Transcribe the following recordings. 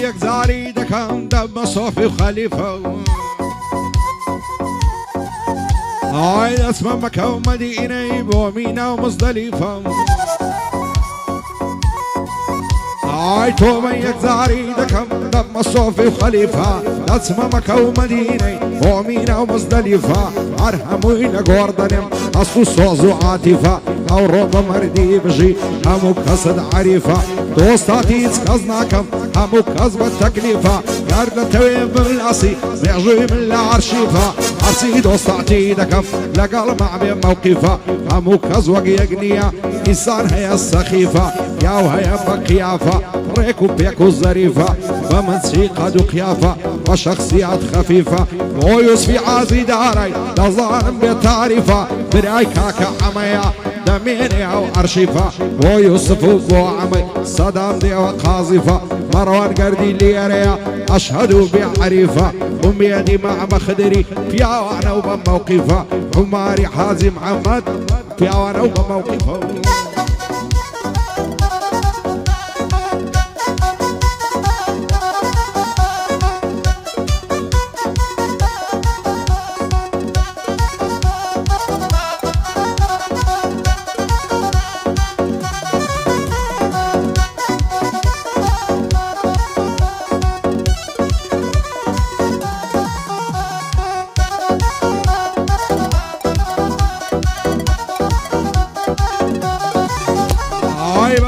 يكزاري دكم دم صوفي وخليفة هاي اسمه مكة ومدينة بومينة ومزدلفة هاي تومن يكزاري دكم دم صوفي وخليفة اسمه مكة ومدينة بومينة ومزدلفة أرهموا إلى قوردنم أصو صوز وعاطفة أو روضة مردي بجي همو كسد عريفة دوستاتي تسكزناكم همو كسب التكليفة يارد تويب بالأسي بيعجي من العرشيفة عرسي دوستاتي دكم لقل مع بين موقفة همو كزوق يقنية إنسان هي السخيفة ياو هي بقيافة ريكو بيكو زريفة فمن سيقة قيافة وشخصيات خفيفة ويوس في عازي داري لظالم بتعريفة براي كاكا عميا دميني او ارشيفة ويوسف وعمي صدام دي وقاذفة مروان قردي ليريا اشهد بعريفة امي دي مع مخدري في وانا وبموقفة عماري حازم محمد في وانا وبموقفة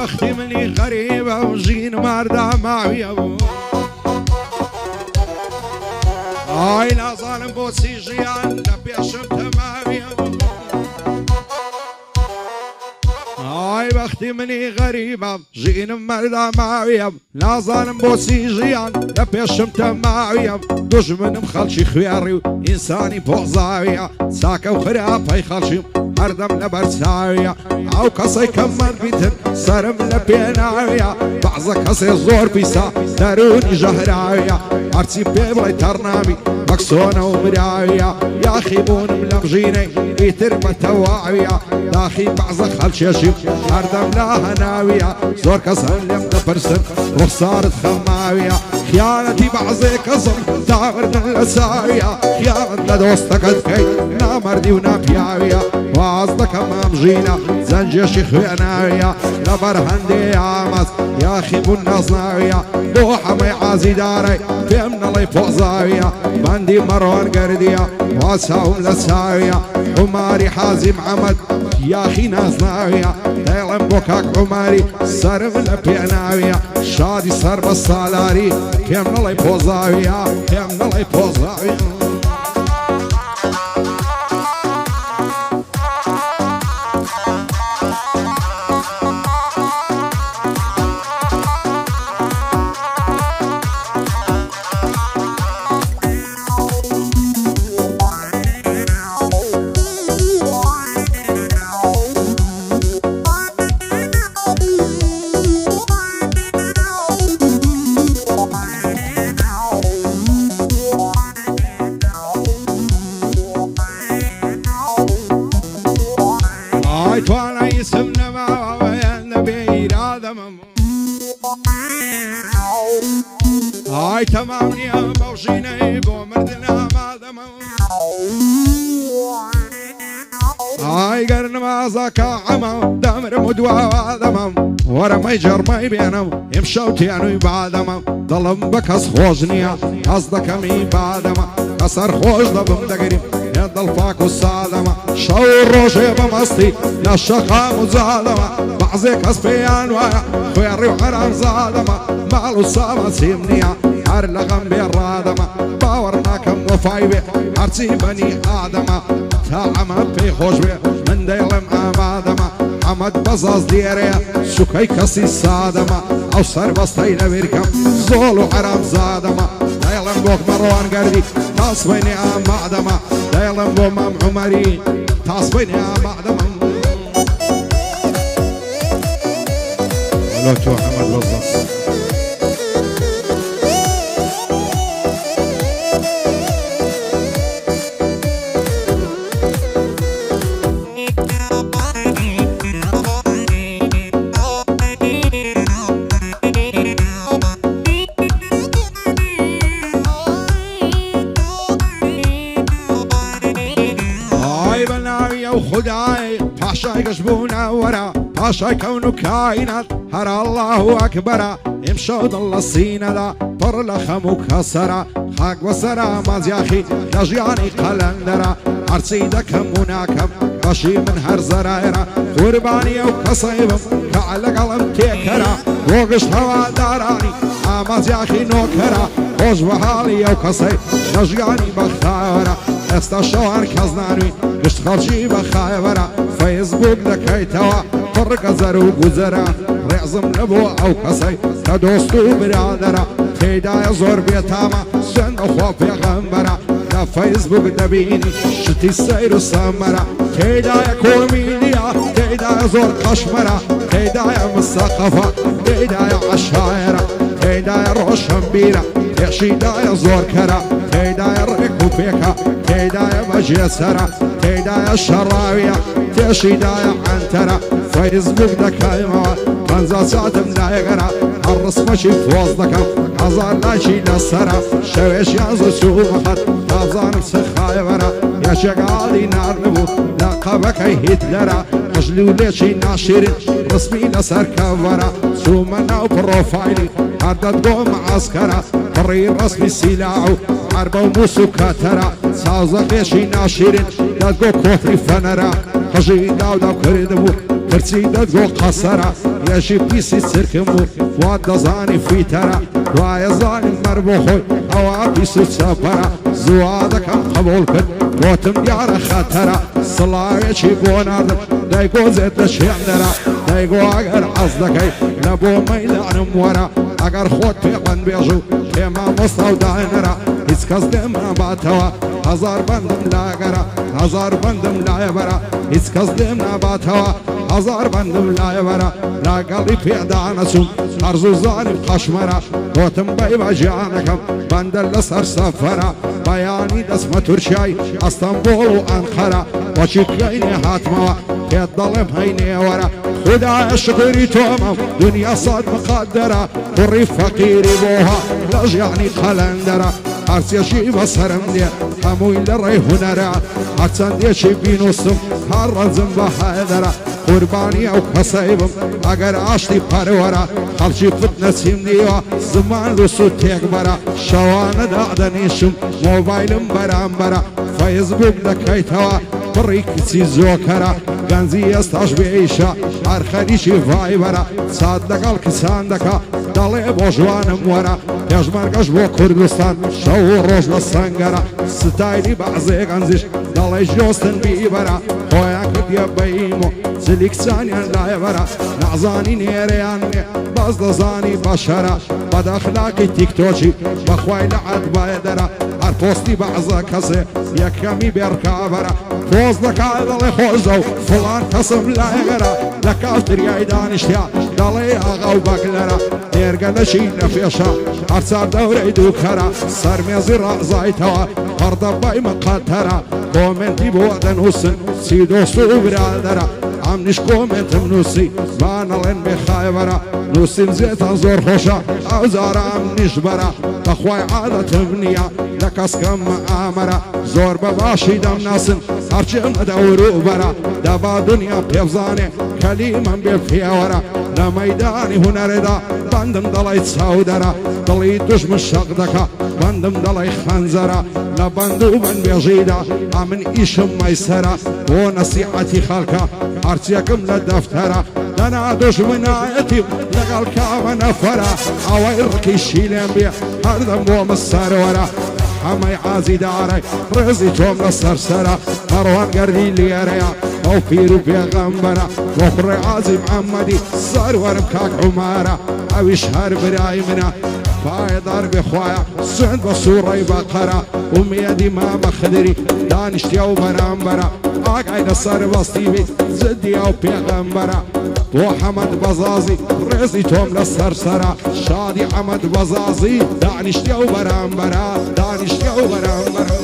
بختي مني غريبة وجين ماردة معي هاي لا ظالم بوسي جيان لبي شمت معي هاي بختي مني غريبة جين ماردة معي لا ظالم بوسي جيان لبي شمت معي دوج من مخلشي خياري إنساني فوق زاوية ساكة وخرافة يخلشي أردم لبرساوية أو قصي كمر بيتن صرم لبيناوية بعض قصي زور بيسا داروني جهراوية أرتي بيبلي ترنامي مكسونة ومراوية يا خيبون ملمجيني بيتربة تواعية داخي بعض خلشيشي أردم لها ناوية زور كسن لم دبرسن وصارت خماوية خيانتي بعضي كسر داور من الأساوية خيانة لدوستك الكي نامردي ونابياوية وعزدك امام جينا زنجيشي خويناوية لبرهندي عامس يا خيب الناس ناوية بوحة مي عازي داري فيمنا لي فوق زاوية باندي مروان قردية واساهم لساوية عماري حازم عمد يا اخي ناس ناوية دايلن بوكاك عماري سرم لبيناوية شادي سر بالصالاري فيمنا لي فوق زاوية فيمنا لي فوق زاوية وانا يسمنا ما وين بير آدم هاي تمام يا بوشيني بومردنا ما دم هاي قرن ما زكا عمام دمر مدوى وادمم ورا ما يجر ما يبينم يمشوت يعني بعدم ظلم بكس خوجنيا قصدك مي بعدم كسر خوج ضبم دقريم يد الفاك والصادمة شور روشي بمصتي للشقا مزادمة بعزك اسبيان ويا خيري وحرام زادمة مالو الصامة سيمنيا هر لغم بالرادمة باورنا كم وفايبه هرسي بني آدمة تعمى في خوشبه من ديلم آمادمة حمد بزاز ديريا سكي كسي صادمة او سر بسطي لبيركم زولو حرام زادمة ديلم بوك مروان قردي تصبيني آمادمة ديلم بو مام عمري تصبيني آمادمة ولوتو حمد بزاز خداي پاشای گشبونا ورا پاشای كونو كائنات هر الله أكبر امشود الله سينا دا پر لخمو كسرا خاك وسرا مازياخي دجياني قلندرا عرسيدا كموناكم بشي من هر زرايرا قرباني وكصيبم كعلى قلم تيكرا وقش هوا داراني مازياخي نوكرا خوش بحالي وكصيب دجياني بختارا استشوار كزنانوي قشت خلشي بخايبرا فيسبوك دكيتوا فرق زرو قزرا رعزم نبو او كسي كدوستو برادرا تيدا زور بيتاما سن اخوا پیغمبرا دا فيسبوك دبيني شتي السير السمرا تيدا كوميديا تيدا زور قشمرا تيدا مسقفة تيدا عشايرا تيدا روشنبيرا تيشيدا زور كرا تيدا ريكو فيكا تيدا مجيسرا تيدا الشراوية تيشيدا عنترا فيسبوك دكايما كنزا ساتم دايقرا الرسمة شي فوزدكم هزار لاشي نصرا شويش ينزو سومخت تابزان بسخايبرا يا شقالي نار نبو لقبك هتلرا مجلو ليشي ناشرين رسمي لسر كورا سومنا وبروفايلي هردت قوم عسكرا قرير رسمي سلاعو حرب وموسو كاترا سازق ليشي ناشرين دادقو كوتري فنرا خجي داو كردبو كرسي دادقو قصرا ياشي بيسي سركمو واد زاني في ترا وايا زاني مربوخوي هوا بيسو سفرا زوادكم قبول كد وتم ديار خطرا صلاة شي بوناردم دايقو زيت شيندرا دايقو اگر عصدكي لبو ميلان مورا اگر خود بيقن بيجو كما مصطو داينرا هيس كزدم نباتوا هزار بندم لاغرا هزار بندم لايبرا هيس كزدم نباتوا هزار بندم لايبرا لا قلبي بيدانسوم ارزو زاني بقشمرا وتم بايبا جانكم بندل لسر سفرا بياني دسمة ترشاي اسطنبول وانقرة وشي كيني هاتموا كيضلم هيني ورا خدا شكري تومم دنيا صاد مقدرة قري فقيري بوها لجعني قلندرة عرس يشي بصرم دي هموي لري هنرا عرسان دي شي بينوسم هرزم بحيدرة قرباني او كسيبم اگر عشتي پرورا خلشي فتنسيم ديوا زمان لسو تكبرا شوان دعدنيشم موبايلم برامبرا فيسبوك دكيتوا بريك زوكرا غنزي يستاش بعيشة ارخديشي فايبرا صادق الكساندكا دالي بوجوان مورا يجمر قشبو كردستان شو روش للسنگرا ستايلي بعزي غنزيش دالي جوستن بيبرا خوياك ديبايمو زليك ثانيا لا يبرا نعزاني نيرياني بازدزاني بشرا بد اخلاقي تيك توشي بخواي لعد بايدرا اربوستي بعزا كسي يكامي بيركابرا فوز لك دالي خوزو فلان قسم لا يغرا لكافتر يايدان اشتيا دالي اغاو باكلرا نيرقل شي نفيشا عرسار دوري دوكرا سرميزي رازايتوا هرد باي مقاترا كومنتي بوعدن حسن سيدو سو برادرا عم نش كومنت منوسي بانا لين بخايبرا نوسي زيتا زور خوشا او زارا عم نشبرا بخواي عادة منيا لكاسكم مآمرا زور بباشي دم ناسن هرچم دورو برا دبا دنيا بيفزاني كليما بفيورا لميداني هنردا بندم دلاي سودرا دلي دشم الشقدكا بندم دلاي خنزرا لبندو من بيجيدا عمن ايشم ميسرا ونصيحتي خالكا ارتيكم لدفترا دنا دشمنا يتيم لقالكا ونفرا اويركي شيلين بيه هردم ومسار ورا حماي عازي داري رزي توم للسرسرة مروان قردي ليريا او فيرو بيغمبرا وخري عازي محمدي صار ورمكاك عمارة او يشهر برايمنا فايدار بخوايا سعد بصوري بقرة وميدي ما مخدري دانشتي او برامبرا اقعد صار بسطيبي زدي او بيغمبرا وحمد بزازي رزي توم للسرسرة شادي حمد بزازي دانشتي او برامبرا دانشتي او برامبرا